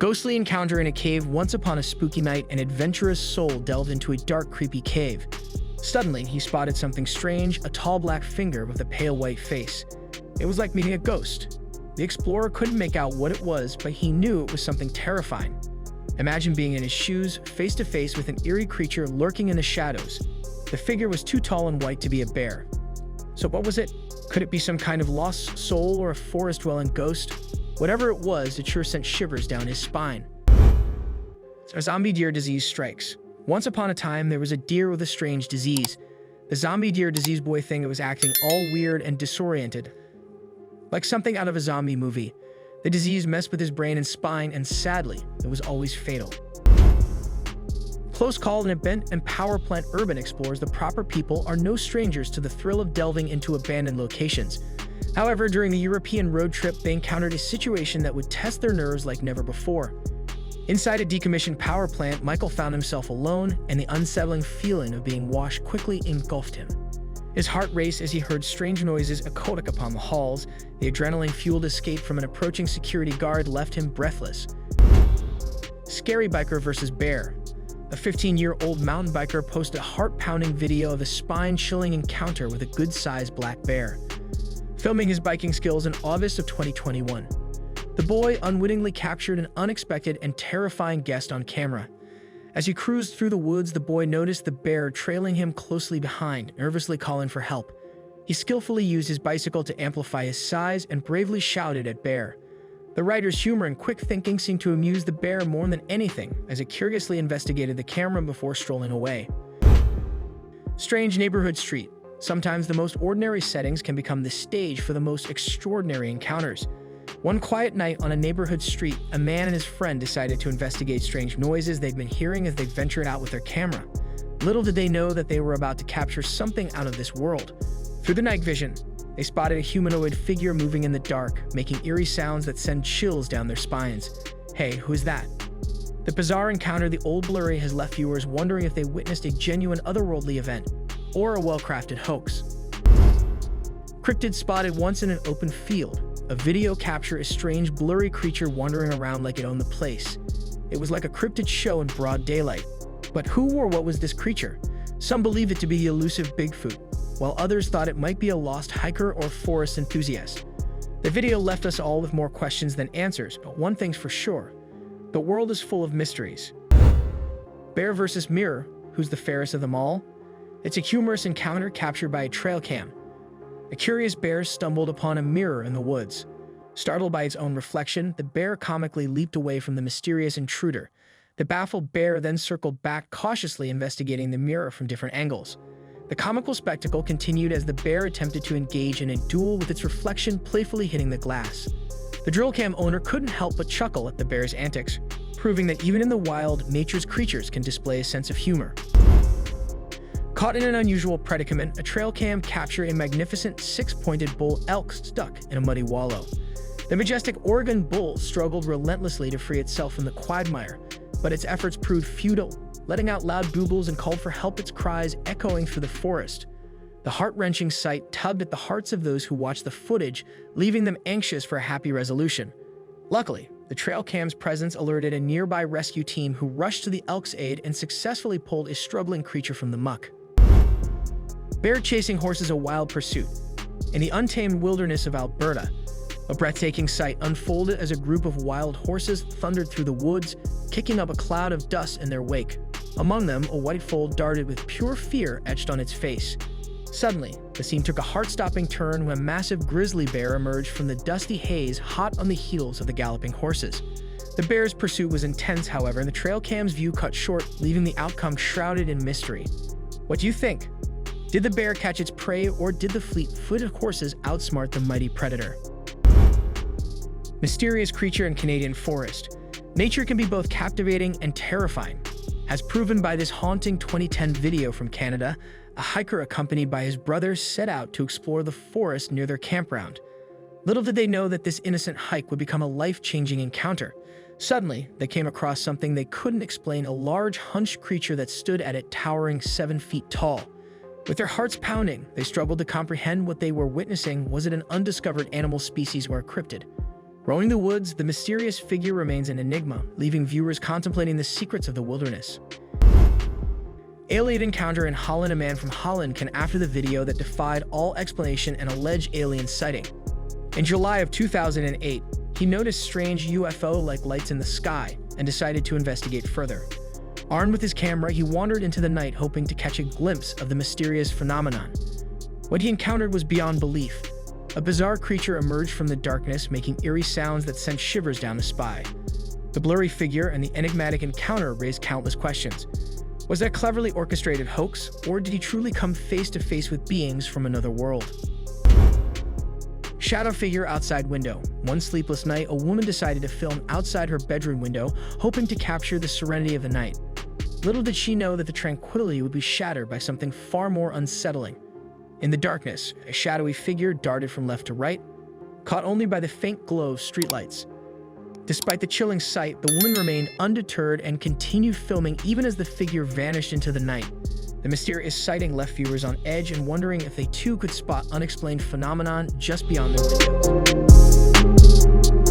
ghostly encounter in a cave. Once upon a spooky night, an adventurous soul delved into a dark, creepy cave. Suddenly, he spotted something strange, a tall black finger with a pale white face. It was like meeting a ghost. The explorer couldn't make out what it was, but he knew it was something terrifying. Imagine being in his shoes, face to face with an eerie creature lurking in the shadows. The figure was too tall and white to be a bear. So what was it? Could it be some kind of lost soul or a forest-dwelling ghost? Whatever it was, it sure sent shivers down his spine. A zombie deer disease strikes. Once upon a time, there was a deer with a strange disease. The zombie deer disease boy thing, it was acting all weird and disoriented, like something out of a zombie movie. The disease messed with his brain and spine, and sadly, it was always fatal. Close Call and Bent and Power Plant urban explorers, the proper people are no strangers to the thrill of delving into abandoned locations. However, during the European road trip, they encountered a situation that would test their nerves like never before. Inside a decommissioned power plant, Michael found himself alone, and the unsettling feeling of being washed quickly engulfed him. His heart raced as he heard strange noises echoing upon the halls. The adrenaline-fueled escape from an approaching security guard left him breathless. Scary biker versus bear. A 15-year-old mountain biker posted a heart-pounding video of a spine-chilling encounter with a good-sized black bear, filming his biking skills in August of 2021. The boy unwittingly captured an unexpected and terrifying guest on camera. As he cruised through the woods, the boy noticed the bear trailing him closely behind, nervously calling for help. He skillfully used his bicycle to amplify his size and bravely shouted at bear. The writer's humor and quick thinking seemed to amuse the bear more than anything, as it curiously investigated the camera before strolling away. Strange neighborhood street. Sometimes the most ordinary settings can become the stage for the most extraordinary encounters. One quiet night on a neighborhood street, a man and his friend decided to investigate strange noises they'd been hearing as they ventured out with their camera. Little did they know that they were about to capture something out of this world. Through the night vision, they spotted a humanoid figure moving in the dark, making eerie sounds that send chills down their spines. Hey, who's that? The bizarre encounter, the old blurry, has left viewers wondering if they witnessed a genuine otherworldly event or a well-crafted hoax. Cryptid Spotted. Once in an open field, a video captured a strange, blurry creature wandering around like it owned the place. It was like a cryptid show in broad daylight. But who or what was this creature? Some believe it to be the elusive Bigfoot, while others thought it might be a lost hiker or forest enthusiast. The video left us all with more questions than answers, but one thing's for sure: the world is full of mysteries. Bear versus mirror. Who's the fairest of them all? It's a humorous encounter captured by a trail cam. A curious bear stumbled upon a mirror in the woods. Startled by its own reflection, the bear comically leaped away from the mysterious intruder. The baffled bear then circled back, cautiously investigating the mirror from different angles. The comical spectacle continued as the bear attempted to engage in a duel with its reflection, playfully hitting the glass. The drill cam owner couldn't help but chuckle at the bear's antics, proving that even in the wild, nature's creatures can display a sense of humor. Caught in an unusual predicament, a trail cam captured a magnificent six-pointed bull elk stuck in a muddy wallow. The majestic Oregon bull struggled relentlessly to free itself from the quagmire, but its efforts proved futile, letting out loud bugles and called for help, its cries echoing through the forest. The heart-wrenching sight tugged at the hearts of those who watched the footage, leaving them anxious for a happy resolution. Luckily, the trail cam's presence alerted a nearby rescue team, who rushed to the elk's aid and successfully pulled a struggling creature from the muck. Bear chasing horses. A wild pursuit. In the untamed wilderness of Alberta, a breathtaking sight unfolded as a group of wild horses thundered through the woods, kicking up a cloud of dust in their wake. Among them, a white foal darted with pure fear etched on its face. Suddenly, the scene took a heart-stopping turn when a massive grizzly bear emerged from the dusty haze, hot on the heels of the galloping horses. The bear's pursuit was intense, however, and the trail cam's view cut short, leaving the outcome shrouded in mystery. What do you think? Did the bear catch its prey, or did the fleet-footed horses outsmart the mighty predator? Mysterious creature in Canadian forest. Nature can be both captivating and terrifying, as proven by this haunting 2010 video from Canada. A hiker accompanied by his brother set out to explore the forest near their campground. Little did they know that this innocent hike would become a life-changing encounter. Suddenly, they came across something they couldn't explain: a large, hunched creature that stood at it, towering 7 feet tall. With their hearts pounding, they struggled to comprehend what they were witnessing. Was it an undiscovered animal species or a cryptid? Roaming the woods, the mysterious figure remains an enigma, leaving viewers contemplating the secrets of the wilderness. Alien encounter in Holland. A man from Holland came after the video that defied all explanation and alleged alien sighting. In July of 2008, he noticed strange UFO-like lights in the sky and decided to investigate further. Armed with his camera, he wandered into the night hoping to catch a glimpse of the mysterious phenomenon. What he encountered was beyond belief. A bizarre creature emerged from the darkness, making eerie sounds that sent shivers down the spine. The blurry figure and the enigmatic encounter raised countless questions. Was that a cleverly orchestrated hoax, or did he truly come face to face with beings from another world? Shadow figure outside window. One sleepless night, a woman decided to film outside her bedroom window, hoping to capture the serenity of the night. Little did she know that the tranquility would be shattered by something far more unsettling. In the darkness, a shadowy figure darted from left to right, caught only by the faint glow of streetlights. Despite the chilling sight, the woman remained undeterred and continued filming even as the figure vanished into the night. The mysterious sighting left viewers on edge and wondering if they too could spot unexplained phenomenon just beyond their windows.